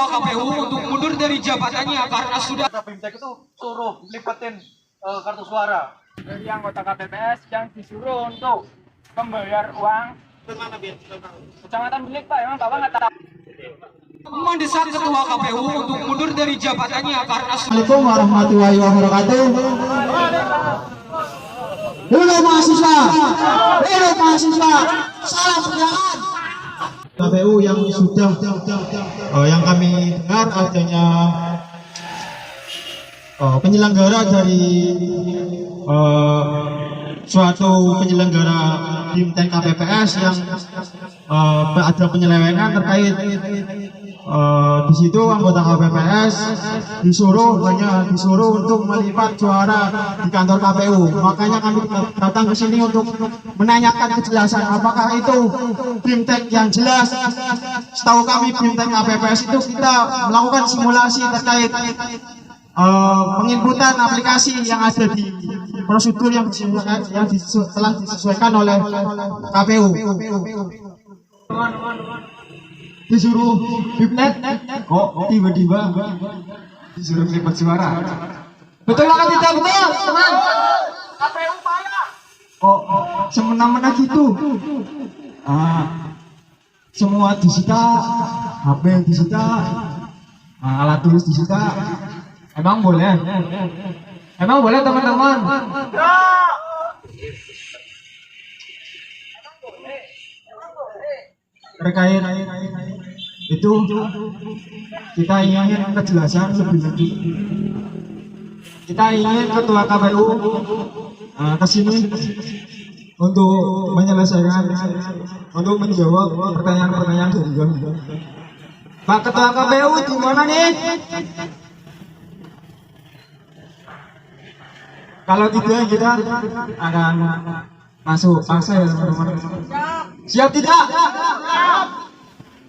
Ketua KPU untuk mundur dari jabatannya karena sudah BIMTEK itu suruh lipatin kartu suara. Dari anggota KPPS yang disuruh untuk membayar uang Kecamatan Belik, Pak. Emang Bapak nggak tahu? mendesak Ketua KPU untuk mundur dari jabatannya karena Assalamualaikum warahmatullahi wabarakatuh. Halo mahasiswa, salam sejahtera. KPU yang sudah yang kami dengar adanya penyelenggara dari suatu penyelenggara BIMTEK KPPS yang ada penyelewengan terkait di situ anggota KPPS disuruh untuk melipat suara di kantor KPU. Makanya kami datang ke sini untuk menanyakan kejelasan apakah itu BIMTEK yang jelas. Setahu kami BIMTEK KPPS itu kita melakukan simulasi terkait penginputan aplikasi yang ada di prosedur yang telah disesuaikan oleh KPU. Disuruh BIMTEK kok tiba-tiba disuruh melipat suara. Betul atau tidak betul, teman? KPU payah. Kok semena-mena gitu? Semua disita, HP disita, alat tulis disita. Emang boleh? Emang boleh teman-teman? Terkait itu kita ingin kejelasan lebih lanjut. Kita ingin Ketua KPU ke sini untuk menyelesaikan, untuk menjawab pertanyaan-pertanyaan dari kami. Pak Ketua KPU di mana nih? Kalau tidak kita akan masuk fase teman-teman. Siap tidak?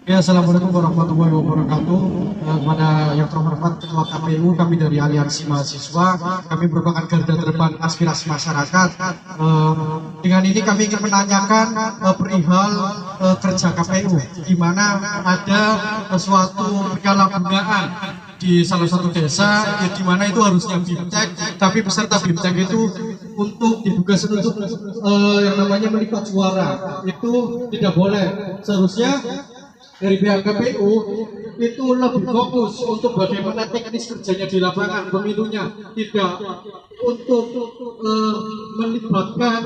Ya, assalamualaikum warahmatullahi wabarakatuh. Kepada yang terhormat Ketua KPU, kami dari Aliansi Mahasiswa, kami merupakan garda terdepan aspirasi masyarakat. Dengan ini kami ingin menanyakan perihal kerja KPU, di mana ada suatu penyalahgunaan di salah satu desa, di mana itu harusnya BIMTEK, tapi peserta BIMTEK itu untuk diduga untuk yang namanya melipat suara itu tidak boleh. Seharusnya dari pihak KPU itu lebih fokus untuk bagaimana teknis kerjanya di lapangan pemilunya, tidak untuk melibatkan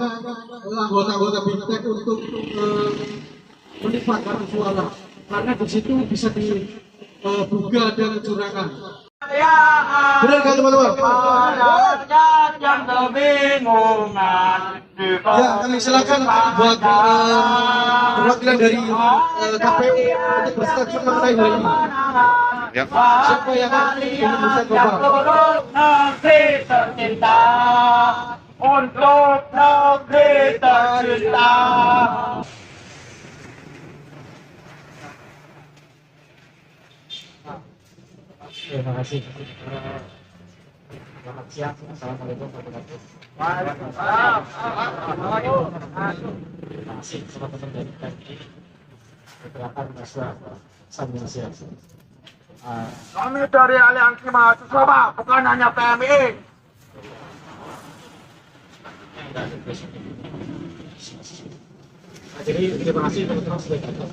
anggota-anggota BIMTEK untuk melipat kartu suara, karena di situ bisa diduga ada kecurangan. Benar kan teman-teman? Yang kebingungan. Ya, kami silakan buat perwakilan dari KPU untuk bersaksi mengenai hal ini. Ya. Siapa yang ingin bersaksi, Bapak? Negeri tercinta, untuk negeri tercinta. Terima kasih. Selamat siang. Assalamualaikum warahmatullahi wabarakatuh. Waalaikumsalam. Terima kasih teman-teman dari PMI. Pergerakan Mahasiswa Indonesia. Kami dari Aliansi Mahasiswa, Pak, bukan hanya PMI. Jadi terima kasih teman-teman sudah datang.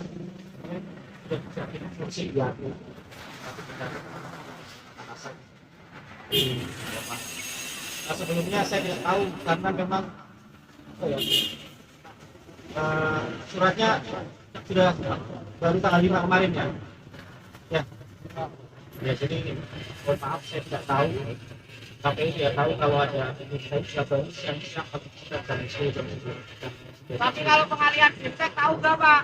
Nah, sebelumnya saya tidak tahu karena memang suratnya sudah baru tanggal 5 kemarin ya. Ya, jadi mohon maaf saya tidak tahu. KPU tidak tahu kalau ada ini. Saya sudah baru yang siap kita jam 10 jam 10. Tapi kalau pengalian BIMTEK tahu nggak, Pak?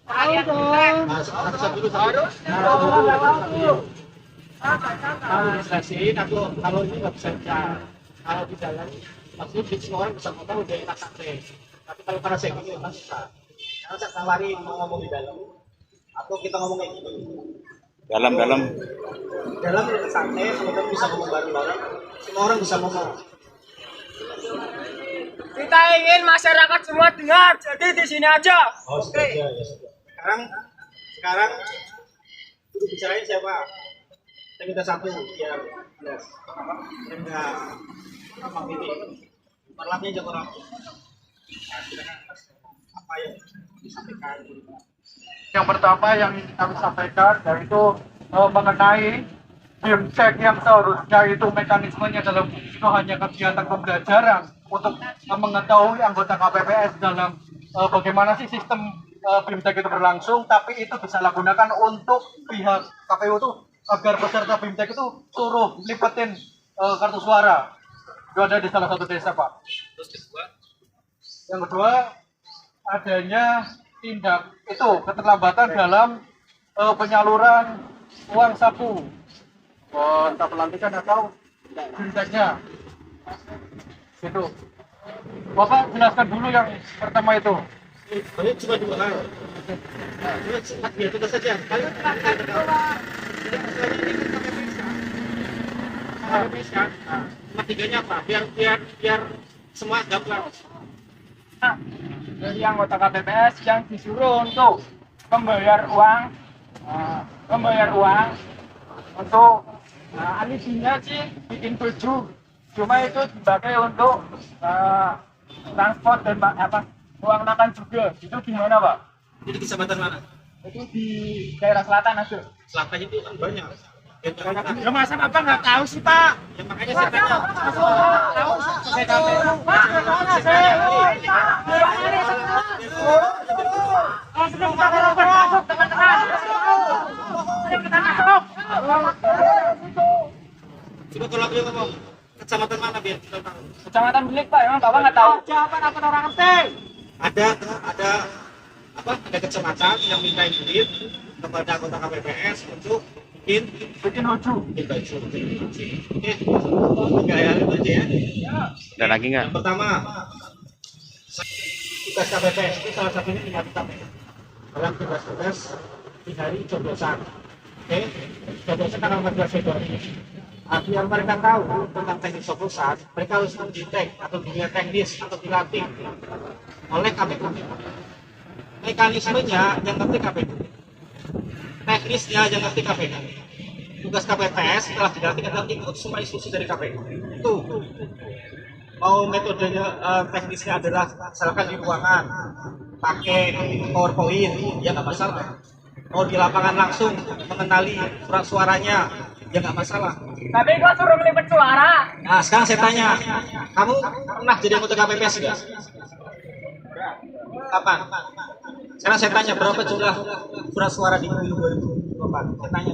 Pengalian BIMTEK. Nah, sekarang saya dulu Harus kalau diseleksiin, kalau ini nggak bisa bicara. Kalau di dalam maksudnya semua orang bisa ngomong udah enak santai. Tapi kalau karena saya gini memang susah. Karena saya tawarin mau ngomong di dalam atau kita ngomong kayak gini. Dalam Dalam santai, semoga bisa ngomong bareng-bareng. Semua orang bisa ngomong. Kita ingin masyarakat semua dengar, jadi di sini aja. Oh, sudah, ya sudah. Sekarang Itu bicarain siapa? Saya minta satu biar jelas. Saya minta apa ini? Perlatnya aja kurang. Nah, silakan Mas. Apa yang disampaikan? Yang pertama yang ingin kami sampaikan yaitu mengenai BIMTEK yang seharusnya itu mekanismenya dalam itu hanya kegiatan pembelajaran untuk mengetahui anggota KPPS dalam bagaimana sih sistem BIMTEK itu berlangsung, tapi itu disalahgunakan untuk pihak KPU itu agar peserta BIMTEK itu suruh lipetin kartu suara. Itu ada di salah satu desa, Pak. Yang kedua adanya tindak itu keterlambatan dalam penyaluran uang saku, entah pelantikan atau BIMTEK-nya. Gitu. Bapak jelaskan dulu yang pertama itu. Ini cuma dua hal. Cuma biar tugas saja. Kalian terangkan bahwa tidak masalahnya ini KPPS kan? KPPS kan? Cuma tiganya apa? Biar semua gabung. Nah, dari anggota KPPS yang disuruh untuk membayar uang untuk alibinya sih bikin baju, cuma itu dipakai untuk transport dan uang makan juga. Itu gimana, Pak? Jadi kecamatan mana? Itu di daerah selatan aja. Selatan itu kan banyak. Ya masa Bapak nggak tahu sih, Pak? Ya makanya saya tanya. Tahu saya Coba kalau aku ngomong kecamatan mana biar kita tahu. Kecamatan Bilik, Pak. Emang Bapak nggak tahu? Jawaban apa orang ngerti? Ada kecamatan yang minta duit kepada anggota KPPS untuk Bikin hoju. bikin baju. Oke, tiga hal itu aja ya. Ada lagi nggak? Yang pertama, tugas KPPS itu salah satunya tinggal KPPS. Dalam tugas-tugas di hari coblosan. Oke, coblosan tanggal 14 Februari. Biar mereka tahu tentang teknik coblosan, mereka harus mendetek atau dunia teknis atau dilatih oleh KPU. Mekanismenya yang ngerti KPU, teknisnya yang ngerti KPU. Tugas KPPS setelah dilatih adalah ikut semua instruksi dari KPU. Tuh, mau metodenya teknisnya adalah misalkan di ruangan pakai PowerPoint, ya nggak masalah. Mau di lapangan langsung mengenali surat suaranya, ya nggak masalah. Tapi kok suruh melipet suara? Nah, sekarang saya tanya, kamu pernah jadi anggota KPPS enggak? Kapan? Sekarang saya tanya, berapa jumlah surat suara di pemilu 2024? Saya tanya.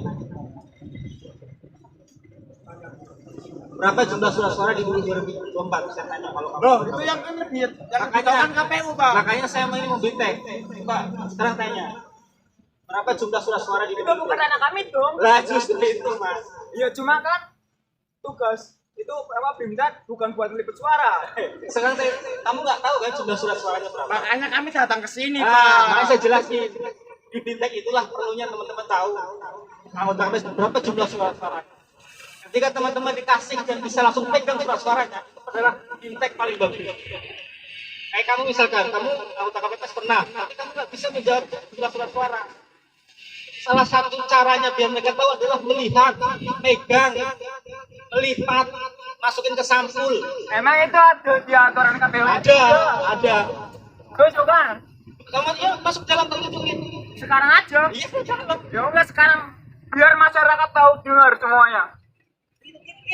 Berapa jumlah surat suara di pemilu 2024? Saya tanya kalau kamu. Loh, itu yang kan lebih yang KPU, Pak. Makanya saya mau ini membitek. Coba sekarang tanya. Berapa jumlah surat suara di Itu pemilu? bukan anak kami dong. Lah justru itu, Mas. Ya cuma kan tugas itu BIMTEK bukan buat melipet suara. Sekarang kamu nggak tahu kan jumlah surat suaranya berapa? Makanya kami datang ke sini, Makanya saya jelasin. Di BIMTEK itulah perlunya teman-teman tahu. Anggota KPPS berapa jumlah surat suara. Ketika teman-teman dikasih dan bisa langsung pegang surat suaranya, itu adalah BIMTEK paling bagus. Kayak kamu misalkan, kamu anggota KPPS pernah, tapi kamu nggak bisa menjawab jumlah surat suara. Salah satu caranya biar mereka tahu adalah melihat, megang, melipat, masukin ke sampul. Emang itu ada di aturan KPU? Ada. Terus coba. Kamu ya masuk dalam tunjukin. Sekarang aja. Iya, dalam. Ya enggak sekarang biar masyarakat tahu dengar semuanya.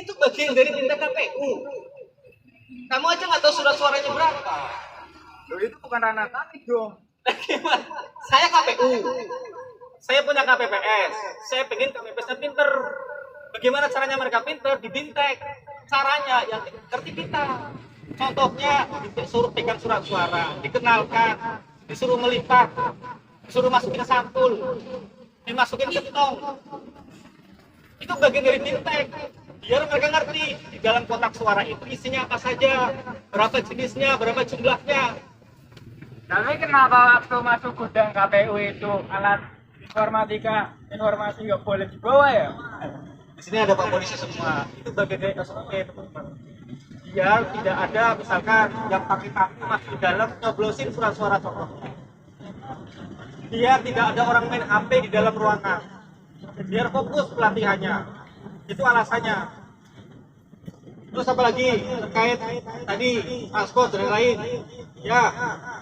Itu bagian dari tindak KPU. Kamu aja nggak tahu surat suaranya berapa. Loh itu bukan ranah kami dong. Saya KPU. Saya punya KPPS. Saya pengen KPPS-nya pinter. Bagaimana caranya mereka pinter? Di BIMTEK. Caranya yang ngerti kita. Contohnya disuruh pegang surat suara, dikenalkan, disuruh melipat, disuruh masukin ke sampul, dimasukin ke tong. Itu bagian dari BIMTEK. Biar mereka ngerti di dalam kotak suara itu isinya apa saja, berapa jenisnya, berapa jumlahnya. Tapi kenapa waktu masuk gudang KPU itu alat informasi nggak boleh dibawa ya? Di sini ada Pak Polisi semua. Itu bagian dari SOP, teman-teman. Biar tidak ada misalkan yang pakai kartu masuk di dalam nyoblosin surat suara coblos. Biar tidak ada orang main HP di dalam ruangan. biar fokus pelatihannya. Itu alasannya. Terus apa lagi terkait tadi transport dan lain? Ya,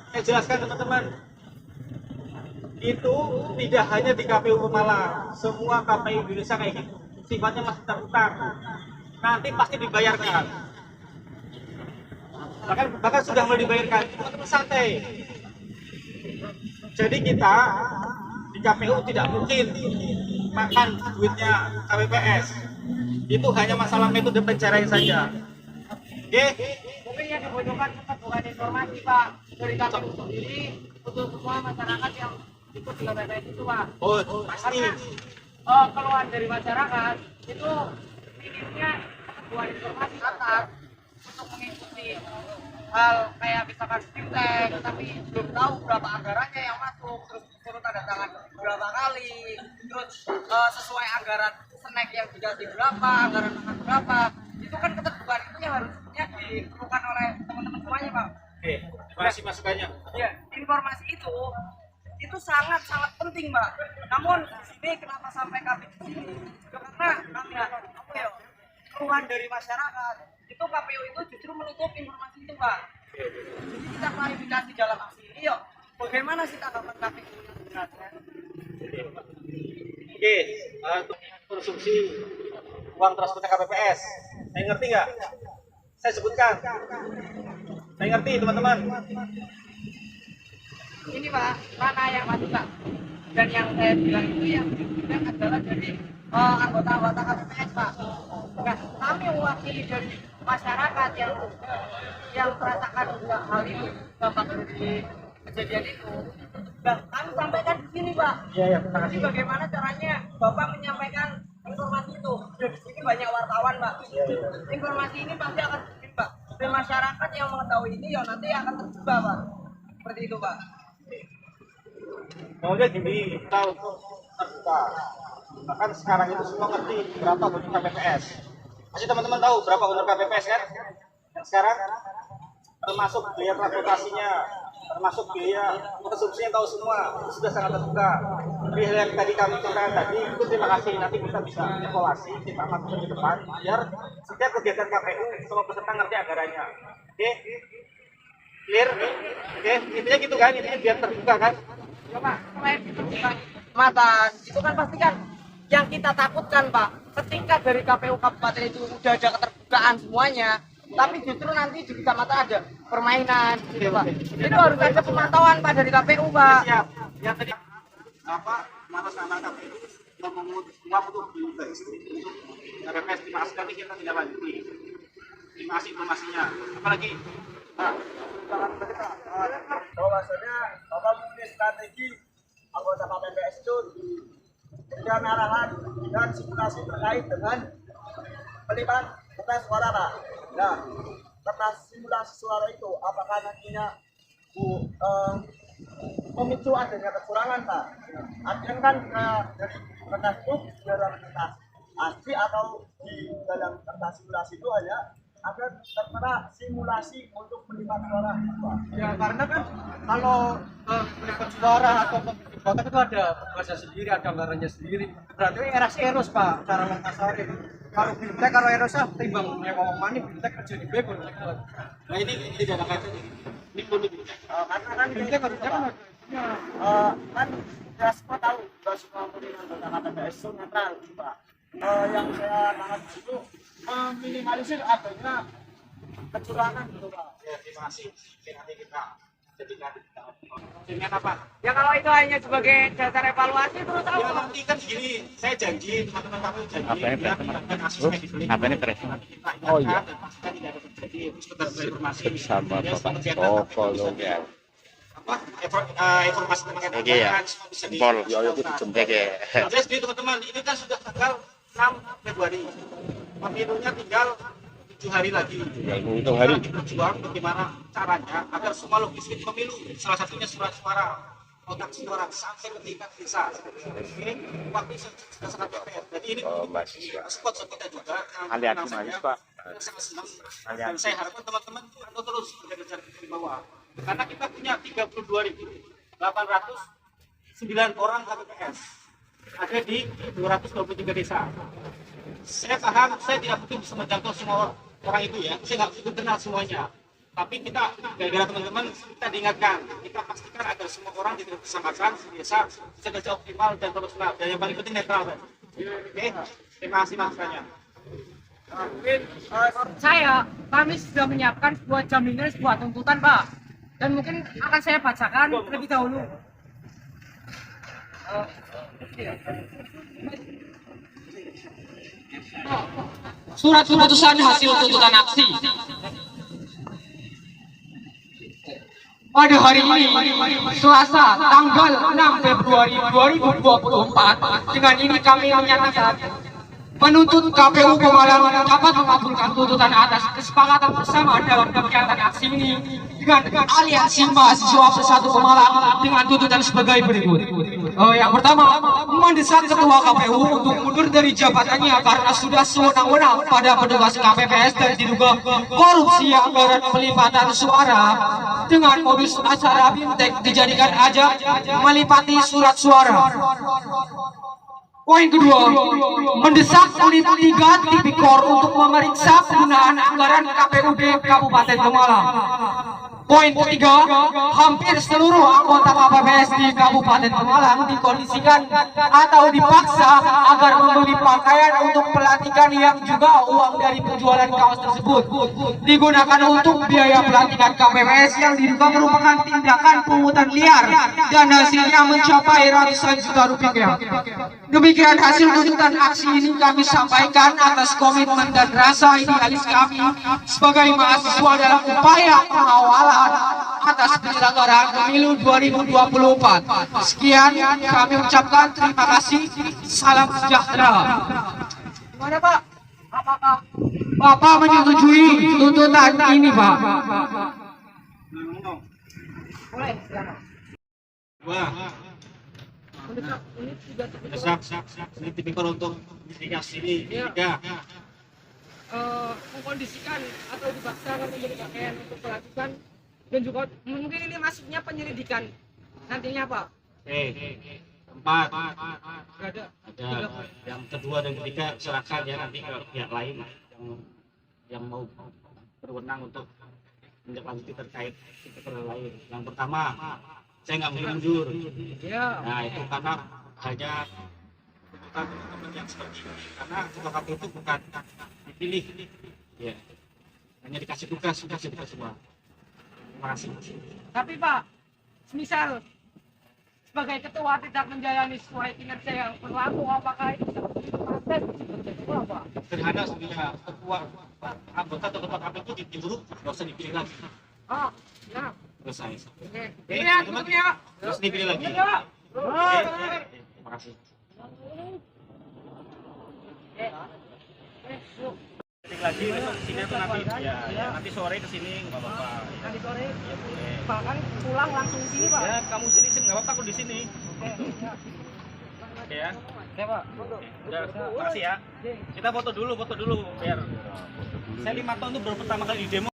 saya jelaskan teman-teman. Itu tidak hanya di KPU Pemalang, semua KPU Indonesia kayak gitu. Sifatnya masih terutang. Nanti pasti dibayarkan. Bahkan sudah mulai dibayarkan. Teman-teman santai. Jadi kita di KPU tidak mungkin makan duitnya KPPS. Itu hanya masalah metode pencarian saja. Oke? Mungkin yang dibutuhkan bukan informasi Pak dari KPU sendiri untuk semua masyarakat yang ikut di KPPS itu Pak. Oh, pasti. Keluhan dari masyarakat itu minimnya kebutuhan informasi atas untuk mengikuti hal kayak misalkan fintech, tapi belum tahu berapa anggarannya yang masuk, terus suruh tanda tangan berapa kali, terus sesuai anggaran snack yang dikasih berapa, anggaran makan berapa, itu kan keterbukaan itu yang harusnya diperlukan oleh teman-teman semuanya Pak. Oke, terima kasih masukannya. Ya, informasi itu sangat penting Mbak. Namun di sini kenapa sampai kami di sini? Karena kami keluhan dari masyarakat itu KPU itu justru menutup informasi itu Pak. Jadi kita klarifikasi dalam aksi ini yuk. Bagaimana sih tanggapan KPU yang sebenarnya? Oke, untuk konsumsi uang transportnya KPPS, saya ngerti nggak? Saya sebutkan. Saya ngerti teman-teman. Ini Pak, mana yang masuk Pak? Dan yang saya bilang itu yang dibilang adalah dari anggota-anggota KPPS Pak. Nah, kami mewakili dari masyarakat yang merasakan hal itu dampak dari kejadian itu. Nah, kami sampaikan di sini Pak. Iya, Jadi bagaimana caranya Bapak menyampaikan informasi itu? Dan di sini banyak wartawan Pak. Informasi ini pasti akan bikin Pak. Dan masyarakat yang mengetahui ini ya nanti akan terbuka Pak. Seperti itu Pak. Maunya gini, kita untuk terbuka. Bahkan sekarang itu semua ngerti berapa honor KPPS. Masih teman-teman tahu berapa honor KPPS kan? Dan sekarang termasuk biaya transportasinya, termasuk biaya konsumsinya tahu semua, itu sudah sangat terbuka. Tapi yang tadi kami ceritakan tadi itu terima kasih, nanti kita bisa evaluasi, kita lakukan ke depan biar setiap kegiatan KPU semua peserta ngerti anggarannya. Oke? Clear? Oke, intinya gitu kan, intinya biar terbuka kan? Ya Pak, selain itu Kecamatan, itu kan pasti kan yang kita takutkan Pak, ketika dari KPU Kabupaten itu udah ada keterbukaan semuanya, tapi justru nanti di Kecamatan ada permainan gitu Pak. Itu harus ada pemantauan Pak dari KPU Pak. Siap. Yang tadi apa? Mana sama KPU yang memungut uang untuk KPPS terima kasih nanti kita tidak lanjuti. Terima kasih informasinya. Apalagi? Nah, bahwasanya Bapak mempunyai strategi anggota KPPS itu diberikan arahan dan simulasi terkait dengan pelimpahan kertas suara Pak. Nah, kertas simulasi suara itu apakah nantinya memicu adanya kecurangan Pak? Artinya kan dari kertas itu dalam kertas asli atau di dalam kertas simulasi itu hanya ada tertera simulasi untuk melipat suara Pak. Ya karena kan kalau melipat suara atau pemilik kota itu ada bahasa sendiri, ada anggarannya sendiri. Berarti eros Pak cara mengkasarin. Kalau fintech, kalau erosnya timbang nyewa money, fintech kerja di bebon. Nah ini tidak ada kaitannya. Ini pun Karena kan Fintech harusnya kan kan ya semua tahu bahwa semua pemilihan anggota KPPS itu netral Pak. Yang saya tangkap di situ meminimalisir adanya kecurangan gitu Pak. ya, terima kasih. Oke, nanti kita jadikan dengan apa? Ya kalau itu hanya sebagai dasar evaluasi terus Ya apa? nanti kan gini, saya janji teman-teman kami janji Apa ini ya, teman? kita kasus medikalisme. Apa ini press? Oh iya. Dan pastikan tidak ada terjadi sekedar informasi Sama ya, Bapak kegiatan Toko bisa lo di- ya. apa informasi terkait Oke ya. anggaran semua bisa Pol. disalurkan. Oke. Jadi sendiri teman-teman, ini kan sudah tanggal 6 Februari. Pemilunya tinggal 7 hari lagi. Hitung hari. Kita berjuang bagaimana caranya agar semua logistik pemilu, salah satunya surat suara, kotak suara sampai ke tingkat desa. Ini waktu sudah sangat PPR. Jadi ini spot kita juga. Hati-hati Mas Pak. Saya sangat senang dan saya harapkan teman-teman untuk terus bekerja di bawah. Karena kita punya 32.809 orang KPPS. ada di 223 desa. Saya paham, saya tidak mungkin bisa menjangkau semua orang itu ya, saya nggak begitu kenal semuanya. Tapi kita, gara-gara teman-teman, kita diingatkan, kita pastikan agar semua orang dibersamakan, desa bisa kerja optimal dan profesional. Dan yang paling penting netral, Pak. Oke, terima kasih masukannya. Kami sudah menyiapkan sebuah jaminan, sebuah tuntutan, Pak. Dan mungkin akan saya bacakan terlebih dahulu. Surat keputusan hasil tuntutan aksi. Pada hari ini, Selasa, tanggal 6 Februari 2024, dengan ini kami menyatakan penuntut KPU Pemalang dapat mengabulkan tuntutan atas kesepakatan bersama dalam kegiatan aksi ini dengan aliansi mahasiswa Bersatu Pemalang dengan tuntutan sebagai berikut. Yang pertama, mendesak Ketua KPU untuk mundur dari jabatannya karena sudah sewenang-wenang pada petugas KPPS dan diduga korupsi anggaran pelipatan suara dengan modus acara bintek dijadikan ajang melipati surat suara. Poin kedua, mendesak unit 3 Tipikor untuk memeriksa penggunaan anggaran KPUD Kabupaten Pemalang. Poin ketiga, hampir seluruh anggota KPPS di Kabupaten Pemalang dikondisikan atau dipaksa agar membeli pakaian untuk pelantikan yang juga uang dari penjualan kaos tersebut digunakan untuk biaya pelantikan KPPS yang diduga merupakan tindakan pungutan liar dan hasilnya mencapai ratusan juta rupiah. Demikian hasil tuntutan aksi ini kami sampaikan atas komitmen dan rasa idealis kami sebagai mahasiswa dalam upaya pengawalan atas penyelenggaraan pemilu 2024. Sekian kami ucapkan terima kasih. Salam sejahtera. Gimana, Pak? Apakah Bapak menyetujui tuntutan ini, Pak? boleh? Silakan. Wah, Mendesak unit 3 Tipikor desak ini tipikor untuk mitigasi ini. Tiga. Mengkondisikan atau dipaksakan menjadi pakaian untuk pelantikan dan juga mungkin ini masuknya penyelidikan nantinya, Pak. Empat. Ada Ada yang kedua dan ketiga silakan ya nanti ke pihak lain yang mau berwenang untuk menindaklanjuti terkait perkara lain. Yang pertama, saya nggak mau mundur. ya. Nah itu karena hanya tuntutan teman-teman yang seperti ini. Karena ketua KPU itu bukan dipilih, ya hanya dikasih tugas semua. Terima kasih. Tapi Pak, misal sebagai ketua tidak menjalani sesuai kinerja yang berlaku, apakah itu bisa diproses? Pak? Sederhana sebenarnya, ketua anggota atau ketua KPU itu diburu, nggak usah dipilih lagi. Oh, ya. Selesai. Oke. Oke, Ini ya, tutupnya. terus dipilih lagi. Ini, Pak. Terima kasih. Yuk. Ketik lagi besok kesini atau nanti nanti sore kesini nggak apa-apa. Nanti sore Ya boleh. bahkan pulang langsung sini, Pak. Ya kamu sini nggak apa-apa aku di sini. Oke ya. Oke, Pak. Udah, makasih ya. Kita foto dulu biar. Saya 5 tahun itu baru pertama kali di demo.